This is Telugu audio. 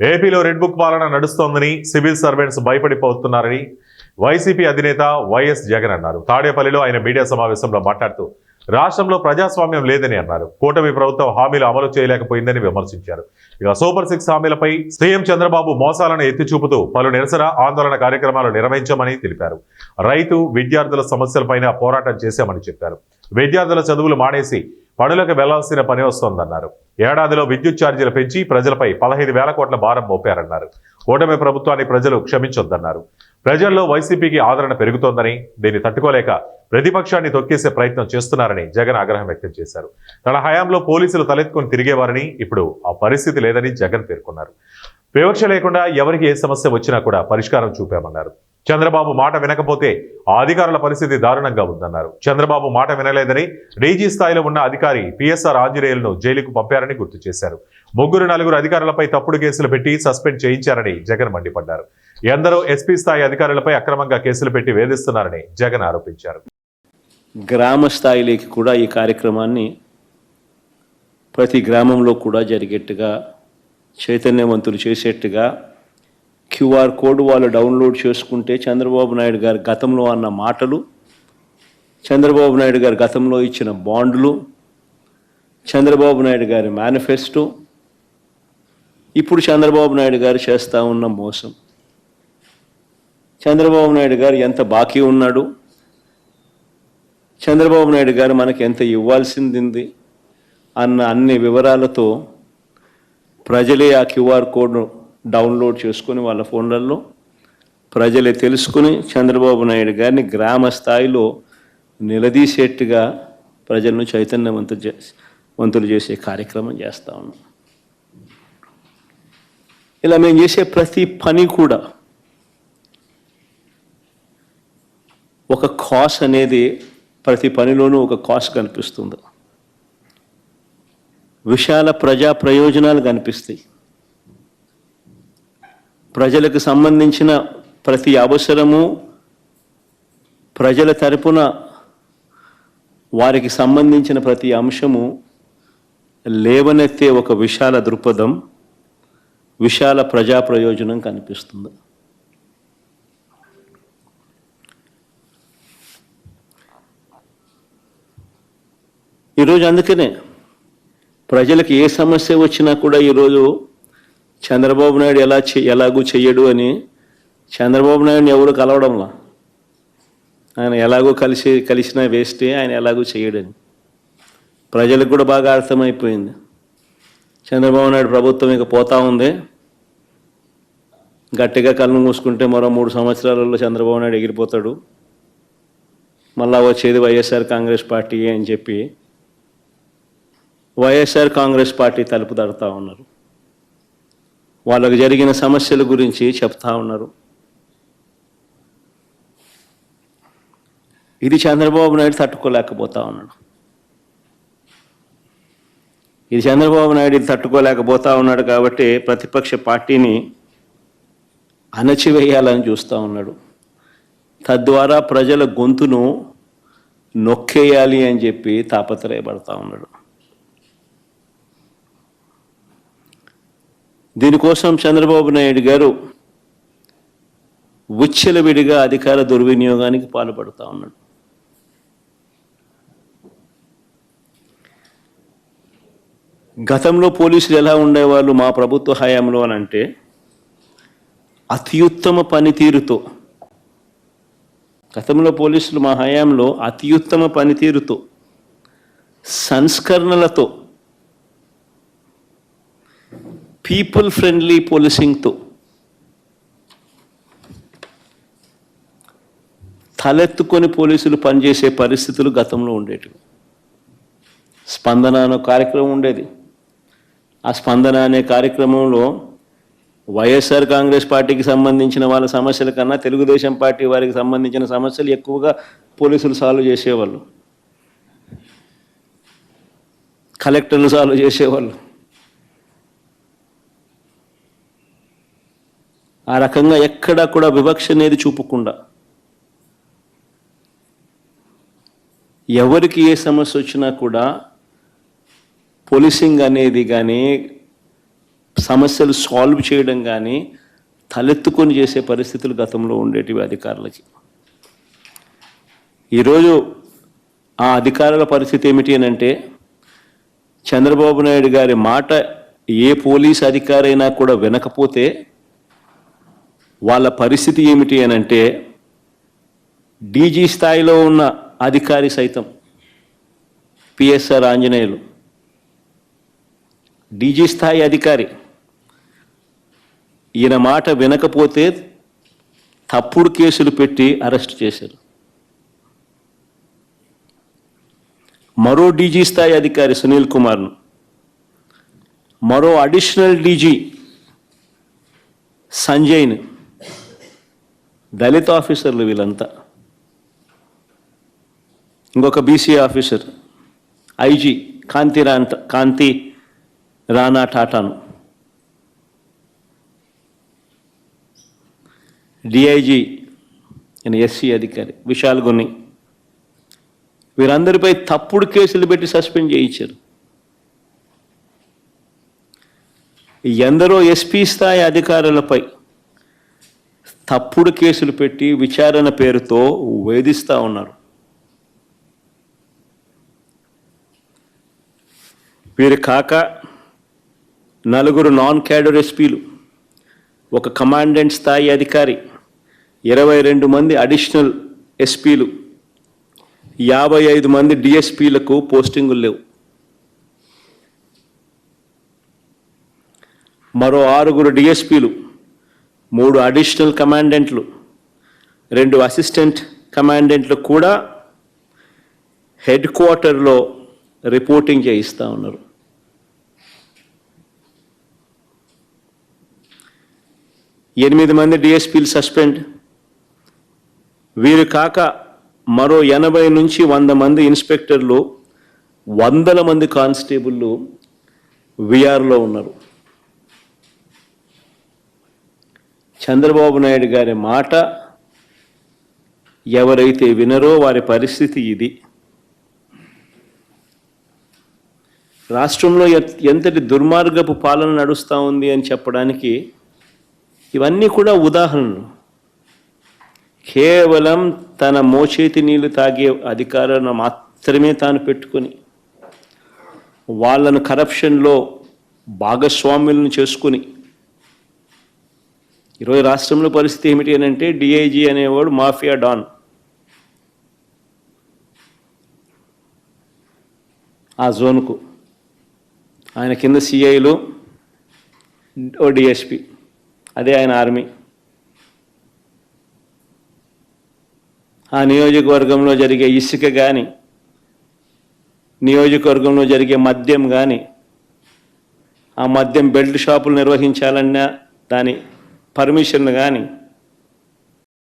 ఏపీలో రెడ్ బుక్ పాలన నడుస్తోందని సివిల్ సర్వెంట్స్ భయపడిపోతున్నారని వైసీపీ అధినేత వైఎస్ జగన్ అన్నారు. తాడేపల్లిలో ఆయన మీడియా సమావేశంలో మాట్లాడుతూ రాష్ట్రంలో ప్రజాస్వామ్యం లేదని అన్నారు. కూటమి ప్రభుత్వం హామీలు అమలు చేయలేకపోయిందని విమర్శించారు. ఇక సూపర్ 6 హామీలపై సీఎం చంద్రబాబు మోసాలను ఎత్తిచూపుతూ పలు నిరసన ఆందోళన కార్యక్రమాలు నిర్వహించామని తెలిపారు. రైతు విద్యార్థుల సమస్యలపైన పోరాటం చేశామని చెప్పారు. విద్యార్థుల చదువులు మానేసి పనులకు వెళ్లాల్సిన పని వస్తోందన్నారు. ఏడాదిలో విద్యుత్ ఛార్జీలు పెంచి ప్రజలపై 15,000 కోట్ల భారం మోపారన్నారు. కూటమి ప్రభుత్వాన్ని ప్రజలు క్షమించొద్దన్నారు. ప్రజల్లో వైసీపీకి ఆదరణ పెరుగుతోందని, దీన్ని తట్టుకోలేక ప్రతిపక్షాన్ని తొక్కేసే ప్రయత్నం చేస్తున్నారని జగన్ ఆగ్రహం వ్యక్తం చేశారు. తన హయాంలో పోలీసులు తలెత్తుకుని తిరిగేవారని, ఇప్పుడు ఆ పరిస్థితి లేదని జగన్ పేర్కొన్నారు. వివక్ష లేకుండా ఎవరికి ఏ సమస్య వచ్చినా కూడా పరిష్కారం చూపామన్నారు. చంద్రబాబు మాట వినకపోతే ఆ అధికారుల పరిస్థితి దారుణంగా ఉందన్నారు. చంద్రబాబు మాట వినలేదని డీజీ స్థాయిలో ఉన్న అధికారి పిఎస్ఆర్ ఆంజనేయులను జైలుకు పంపారని గుర్తు చేశారు. 3-4 అధికారులపై తప్పుడు కేసులు పెట్టి సస్పెండ్ చేయించారని జగన్ మండిపడ్డారు. ఎందరో ఎస్పీ స్థాయి అధికారులపై అక్రమంగా కేసులు పెట్టి వేధిస్తున్నారని జగన్ ఆరోపించారు. గ్రామ స్థాయిలోకి కూడా ఈ కార్యక్రమాన్ని ప్రతి గ్రామంలో కూడా జరిగేట్టుగా, చైతన్యవంతులు చేసేట్టుగా క్యూఆర్ కోడ్ వాళ్ళు డౌన్లోడ్ చేసుకుంటే చంద్రబాబు నాయుడు గారు గతంలో అన్న మాటలు, చంద్రబాబు నాయుడు గారు గతంలో ఇచ్చిన బాండ్లు, చంద్రబాబు నాయుడు గారి మేనిఫెస్టో, ఇప్పుడు చంద్రబాబు నాయుడు గారు చేస్తూ ఉన్న మోసం, చంద్రబాబు నాయుడు గారు ఎంత బాకీ ఉన్నాడు, చంద్రబాబు నాయుడు గారు మనకి ఎంత ఇవ్వాల్సింది అన్న అన్ని వివరాలతో ప్రజలే ఆ క్యూఆర్ కోడ్ను డౌన్లోడ్ చేసుకుని వాళ్ళ ఫోన్లలో ప్రజలే తెలుసుకుని చంద్రబాబు నాయుడు గారిని గ్రామ స్థాయిలో నిలదీసేట్టుగా ప్రజలను చైతన్యవంతులు చేసే కార్యక్రమం చేస్తూ ఉన్నాం. ఇలా మేము చేసే ప్రతి పని కూడా ఒక కాస్ట్ అనేది, ప్రతి పనిలోనూ ఒక కాస్ట్ కనిపిస్తుంది. విశాల ప్రజా ప్రయోజనాలు కనిపిస్తాయి. ప్రజలకు సంబంధించిన ప్రతి అవసరము, ప్రజల తరపున వారికి సంబంధించిన ప్రతి అంశము లేవనెత్తే ఒక విశాల దృక్పథం, విశాల ప్రజా ప్రయోజనం కనిపిస్తుంది. ఈరోజు అందుకనే ప్రజలకు ఏ సమస్య వచ్చినా కూడా ఈరోజు చంద్రబాబు నాయుడు ఎలాగూ చెయ్యడు అని చంద్రబాబు నాయుడిని ఎవరు కలవడంలా. ఆయన ఎలాగో కలిసినా వేస్టే, ఆయన ఎలాగూ చెయ్యడని ప్రజలకు కూడా బాగా అర్థమైపోయింది. చంద్రబాబు నాయుడు ప్రభుత్వం ఇక పోతా ఉంది, గట్టిగా కళ్ళు మూసుకుంటే మరో 3 సంవత్సరాలలో చంద్రబాబు నాయుడు ఎగిరిపోతాడు, మళ్ళా వచ్చేది వైఎస్ఆర్ కాంగ్రెస్ పార్టీ అని చెప్పి వైఎస్ఆర్ కాంగ్రెస్ పార్టీ తలుపు తడుతూ ఉన్నారు. వాళ్ళకు జరిగిన సమస్యల గురించి చెప్తా ఉన్నారు. ఇది చంద్రబాబు నాయుడు తట్టుకోలేకపోతా ఉన్నాడు. ఇది చంద్రబాబు నాయుడు తట్టుకోలేకపోతా ఉన్నాడు కాబట్టి ప్రతిపక్ష పార్టీని అణచివేయాలని చూస్తూ ఉన్నాడు. తద్వారా ప్రజల గొంతును నొక్కేయాలి అని చెప్పి తాపత్రయపడతా ఉన్నాడు. దీనికోసం చంద్రబాబు నాయుడు గారు విచ్చలవిడిగా అధికార దుర్వినియోగానికి పాల్పడుతూ ఉన్నాడు. గతంలో పోలీసులు ఎలా ఉండేవాళ్ళు మా ప్రభుత్వ హయాంలో అని అంటే, అత్యుత్తమ పనితీరుతో, గతంలో పోలీసులు మా హయాంలో అత్యుత్తమ పనితీరుతో, సంస్కరణలతో, పీపుల్ ఫ్రెండ్లీ పోలీసింగ్తో తలెత్తుకొని పోలీసులు పనిచేసే పరిస్థితులు గతంలో ఉండేవి. స్పందన అనే కార్యక్రమం ఉండేది. ఆ స్పందన అనే కార్యక్రమంలో వైఎస్ఆర్ కాంగ్రెస్ పార్టీకి సంబంధించిన వాళ్ళ సమస్యల కన్నా తెలుగుదేశం పార్టీ వారికి సంబంధించిన సమస్యలు ఎక్కువగా పోలీసులు సాల్వ్ చేసేవాళ్ళు, కలెక్టర్లు సాల్వ్ చేసేవాళ్ళు. ఆ రకంగా ఎక్కడా కూడా వివక్ష అనేది చూపకుండా ఎవరికి ఏ సమస్య వచ్చినా కూడా పోలీసింగ్ అనేది కానీ సమస్యలు సాల్వ్ చేయడం కానీ తలెత్తుకొని చేసే పరిస్థితులు గతంలో ఉండేటివి అధికారులకి. ఈరోజు ఆ అధికారుల పరిస్థితి ఏమిటి అని అంటే, చంద్రబాబు నాయుడు గారి మాట ఏ పోలీస్ అధికారైనా కూడా వినకపోతే వాళ్ళ పరిస్థితి ఏమిటి అని అంటే, డీజీ స్థాయిలో ఉన్న అధికారి సైతం, పిఎస్ఆర్ ఆంజనేయులు డీజీ స్థాయి అధికారి, ఈయన మాట వినకపోతే తప్పుడు కేసులు పెట్టి అరెస్ట్ చేశారు. మరో డీజీ స్థాయి అధికారి సునీల్ కుమార్ను, మరో అడిషనల్ డీజీ సంజయ్ని, దళిత ఆఫీసర్లు వీళ్ళంతా, ఇంకొక బీసీ ఆఫీసర్ ఐజీ కాంతి రాణా టాటాను, డిఐజీ ఎస్సీ అధికారి విశాల్ గున్ని, వీరందరిపై తప్పుడు కేసులు పెట్టి సస్పెండ్ చేయించారు. ఎందరో ఎస్పీ స్థాయి అధికారులపై తప్పుడు కేసులు పెట్టి విచారణ పేరుతో వేధిస్తూ ఉన్నారు. వీరు కాక నలుగురు నాన్ క్యాడర్ ఎస్పీలు, ఒక కమాండెంట్ స్థాయి అధికారి, 22 మంది అడిషనల్ ఎస్పీలు, 55 మంది డిఎస్పీలకు పోస్టింగులు లేవు. మరో 6 డిఎస్పీలు, 3 అడిషనల్ కమాండెంట్లు, 2 అసిస్టెంట్ కమాండెంట్లు కూడా హెడ్ క్వార్టర్లో రిపోర్టింగ్ చేయిస్తూ ఉన్నారు. ఎనిమిది మంది డిఎస్పీలు సస్పెండ్. వీరు కాక మరో 80 నుంచి 100 మంది ఇన్స్పెక్టర్లు, 100 మంది కానిస్టేబుళ్ళు విఆర్లో ఉన్నారు. చంద్రబాబు నాయుడు గారి మాట ఎవరైతే వినరో వారి పరిస్థితి ఇది. రాష్ట్రంలో ఎంతటి దుర్మార్గపు పాలన నడుస్తూ ఉంది అని చెప్పడానికి ఇవన్నీ కూడా ఉదాహరణలు. కేవలం తన మోచేతి నీళ్లు తాగే అధికారాలను మాత్రమే తాను పెట్టుకొని వాళ్ళను కరప్షన్లో భాగస్వాములను చేసుకుని, ఈరోజు రాష్ట్రంలో పరిస్థితి ఏమిటి అని అంటే, డిఐజీ అనేవాడు మాఫియా డాన్. ఆ జోన్కు ఆయన కింద సిఐలు, ఓ డిఎస్పి, అదే ఆయన ఆర్మీ. ఆ నియోజకవర్గంలో జరిగే ఇసుక కానీ, నియోజకవర్గంలో జరిగే మద్యం కానీ, ఆ మద్యం బెల్ట్ షాపులు నిర్వహించాలన్నా దాని పర్మిషన్ కానీ